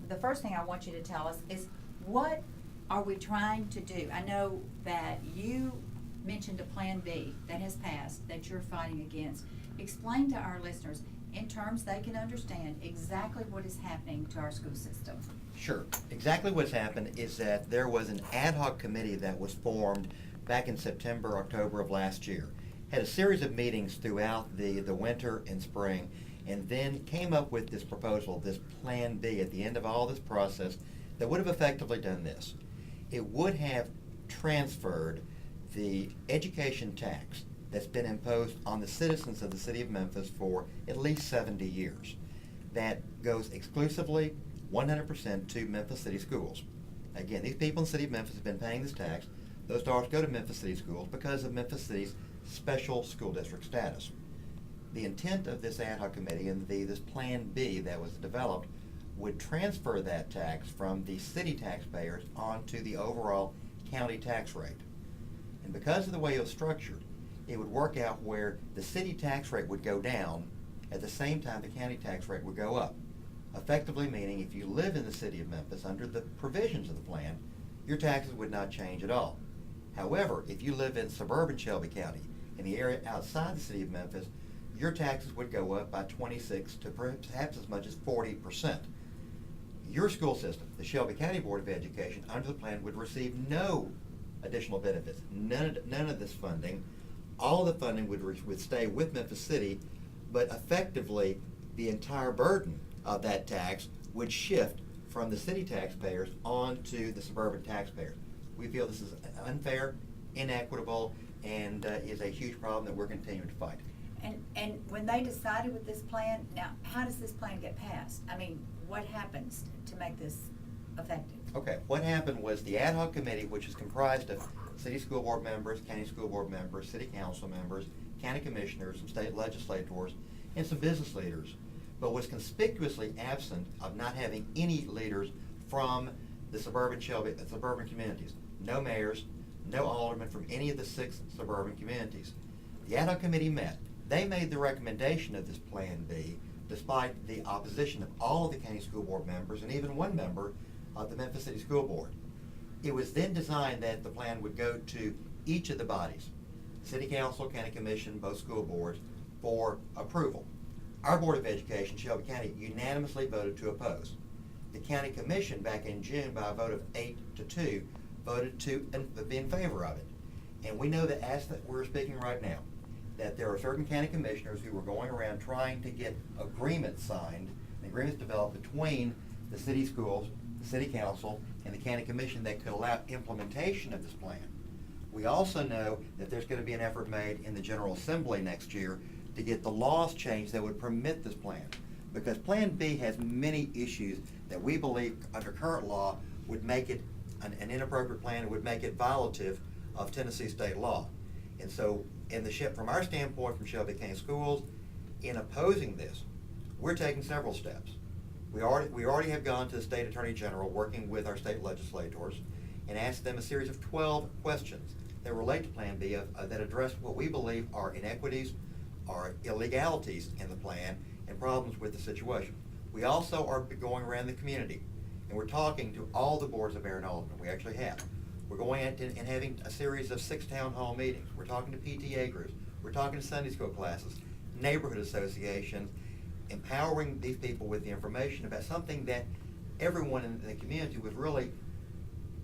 the first thing I want you to tell us is, what are we trying to do? I know that you mentioned a Plan B that has passed, that you're fighting against. Explain to our listeners, in terms they can understand, exactly what is happening to our school system. Sure. Exactly what's happened is that there was an ad hoc committee that was formed back in September, October of last year. Had a series of meetings throughout the winter and spring, and then came up with this proposal, this Plan B, at the end of all this process, that would have effectively done this. It would have transferred the education tax that's been imposed on the citizens of the city of Memphis for at least 70 years. That goes exclusively 100% to Memphis City Schools. Again, these people in the city of Memphis have been paying this tax. Those dollars go to Memphis City Schools because of Memphis City's special school district status. The intent of this ad hoc committee and this Plan B that was developed would transfer that tax from the city taxpayers onto the overall county tax rate. And because of the way it was structured, it would work out where the city tax rate would go down at the same time the county tax rate would go up. Effectively meaning if you live in the city of Memphis under the provisions of the plan, your taxes would not change at all. However, if you live in suburban Shelby County, in the area outside the city of Memphis, your taxes would go up by 26 to perhaps as much as 40%. Your school system, the Shelby County Board of Education, under the plan would receive no additional benefits, none of this funding. All the funding would stay with Memphis City, but effectively the entire burden of that tax would shift from the city taxpayers onto the suburban taxpayers. We feel this is unfair, inequitable, and is a huge problem that we're continuing to fight. And when they decided with this plan, now, how does this plan get passed? I mean, what happens to make this effective? Okay, what happened was the ad hoc committee, which is comprised of city school board members, county school board members, city council members, county commissioners, some state legislators, and some business leaders, but was conspicuously absent of not having any leaders from the suburban communities. No mayors, no aldermen from any of the 6 suburban communities. The ad hoc committee met. They made the recommendation of this Plan B, despite the opposition of all of the county school board members and even one member of the Memphis City School Board. It was then designed that the plan would go to each of the bodies, City Council, County Commission, both school boards, for approval. Our Board of Education, Shelby County, unanimously voted to oppose. The County Commission, back in June, by a vote of 8-2, voted to be in favor of it. And we know that as we're speaking right now, that there are certain county commissioners who were going around trying to get agreements signed, agreements developed between the city schools, the city council, and the county commission that could allow implementation of this plan. We also know that there's going to be an effort made in the General Assembly next year to get the laws changed that would permit this plan. Because Plan B has many issues that we believe under current law would make it an inappropriate plan and would make it violative of Tennessee state law. And so from our standpoint from Shelby County Schools, in opposing this, we're taking several steps. We already have gone to the State Attorney General, working with our state legislators, and asked them a series of 12 questions that relate to Plan B that address what we believe are inequities, are illegalities in the plan, and problems with the situation. We also are going around the community, and we're talking to all the boards of mayor and aldermen. We actually have. We're going out and having a series of 6 town hall meetings. We're talking to PTA groups. We're talking to Sunday school classes, neighborhood associations, empowering these people with the information about something that everyone in the community was really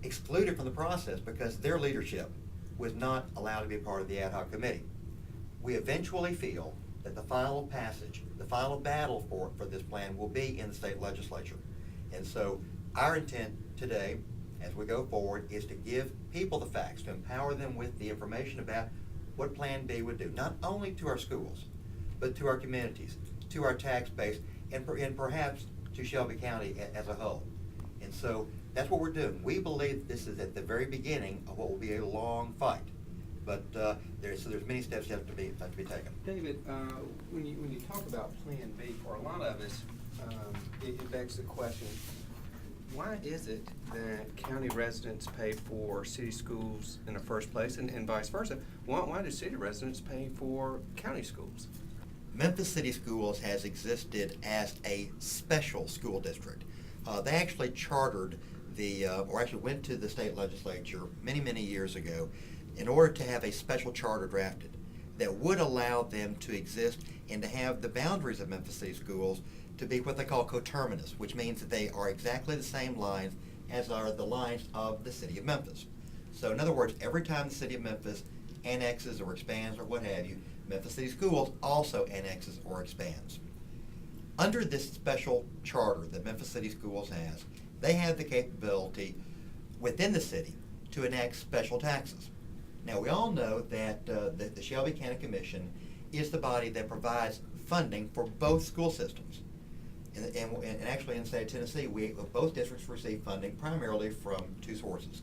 excluded from the process because their leadership was not allowed to be a part of the ad hoc committee. We eventually feel that the final passage, the final battle for this plan will be in the state legislature. And so our intent today, as we go forward, is to give people the facts, to empower them with the information about what Plan B would do, not only to our schools, but to our communities, to our tax base, and perhaps to Shelby County as a whole. And so that's what we're doing. We believe this is at the very beginning of what will be a long fight. But there's many steps that have to be taken. David, when you talk about Plan B, for a lot of us, it begs the question, why is it that county residents pay for city schools in the first place, and vice versa? Why do city residents pay for county schools? Memphis City Schools has existed as a special school district. They actually chartered or actually went to the state legislature many, many years ago in order to have a special charter drafted that would allow them to exist and to have the boundaries of Memphis City Schools to be what they call coterminous, which means that they are exactly the same lines as are the lines of the city of Memphis. So in other words, every time the city of Memphis annexes or expands or what have you, Memphis City Schools also annexes or expands. Under this special charter that Memphis City Schools has, they have the capability within the city to enact special taxes. Now, we all know that the Shelby County Commission is the body that provides funding for both school systems. And actually in the state of Tennessee, both districts receive funding primarily from two sources.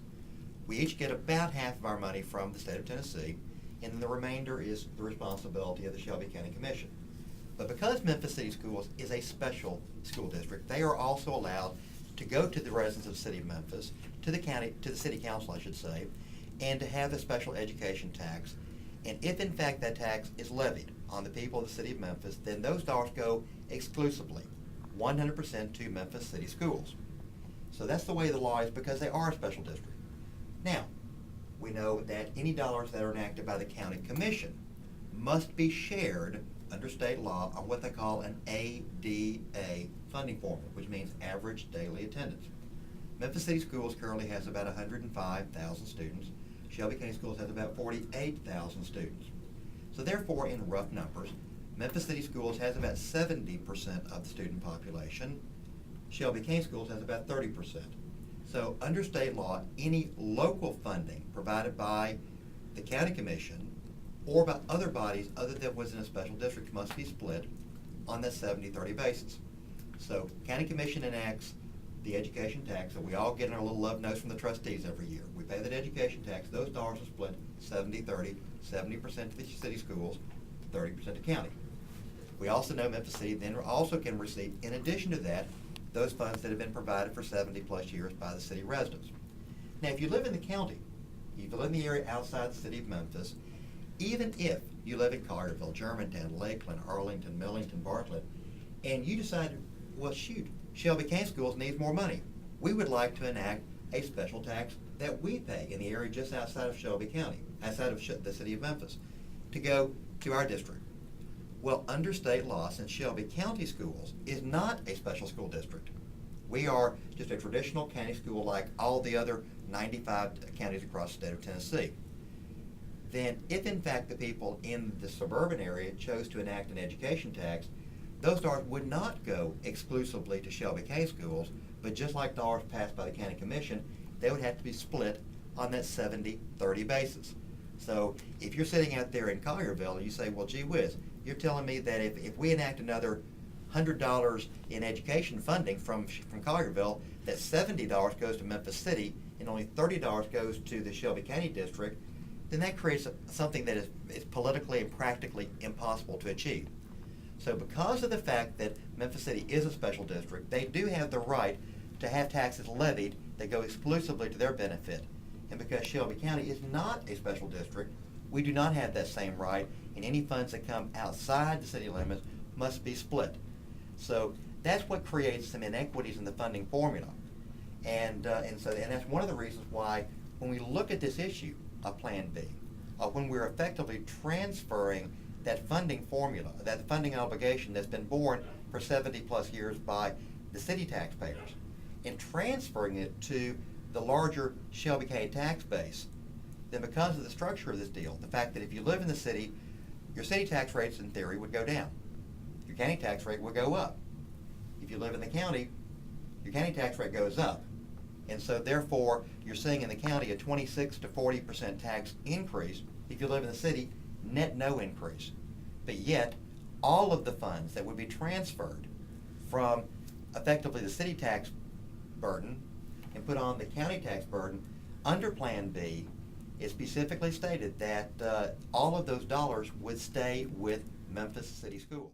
We each get about half of our money from the state of Tennessee, and then the remainder is the responsibility of the Shelby County Commission. But because Memphis City Schools is a special school district, they are also allowed to go to the residents of the city of Memphis, to the city council, I should say, and to have a special education tax. And if in fact that tax is levied on the people of the city of Memphis, then those dollars go exclusively, 100% to Memphis City Schools. So that's the way the law is because they are a special district. Now, we know that any dollars that are enacted by the county commission must be shared under state law on what they call an ADA funding formula, which means average daily attendance. Memphis City Schools currently has about 105,000 students. Shelby County Schools has about 48,000 students. So therefore, in rough numbers, Memphis City Schools has about 70% of the student population. Shelby County Schools has about 30%. So under state law, any local funding provided by the county commission or by other bodies other than what's in a special district must be split on that 70-30 basis. So county commission enacts the education tax that we all get in our little love notes from the trustees every year. We pay that education tax. Those dollars are split 70-30, 70% to the city schools, 30% to county. We also know Memphis City then also can receive, in addition to that, those funds that have been provided for 70+ years by the city residents. Now, if you live in the county, if you live in the area outside the city of Memphis, even if you live in Collierville, Germantown, Lakeland, Arlington, Millington, Bartlett, and you decide, well, shoot, Shelby County Schools needs more money, we would like to enact a special tax that we pay in the area just outside of Shelby County, outside of the city of Memphis, to go to our district. Well, under state law, since Shelby County Schools is not a special school district, we are just a traditional county school like all the other 95 counties across the state of Tennessee. Then if in fact the people in the suburban area chose to enact an education tax, those dollars would not go exclusively to Shelby County Schools, but just like dollars passed by the county commission, they would have to be split on that 70-30 basis. So if you're sitting out there in Collierville and you say, well, gee whiz, you're telling me that if we enact another $100 in education funding from Collierville, that $70 goes to Memphis City and only $30 goes to the Shelby County District, then that creates something that is politically and practically impossible to achieve. So because of the fact that Memphis City is a special district, they do have the right to have taxes levied that go exclusively to their benefit. And because Shelby County is not a special district, we do not have that same right, and any funds that come outside the city limits must be split. So that's what creates some inequities in the funding formula. And that's one of the reasons why when we look at this issue of Plan B, when we're effectively transferring that funding formula, that funding obligation that's been borne for 70+ years by the city taxpayers, and transferring it to the larger Shelby County tax base, then because of the structure of this deal, the fact that if you live in the city, your city tax rates in theory would go down. Your county tax rate would go up. If you live in the county, your county tax rate goes up. And so therefore, you're seeing in the county a 26 to 40% tax increase. If you live in the city, net no increase. But yet, all of the funds that would be transferred from effectively the city tax burden and put on the county tax burden under Plan B, it specifically stated that all of those dollars would stay with Memphis City Schools.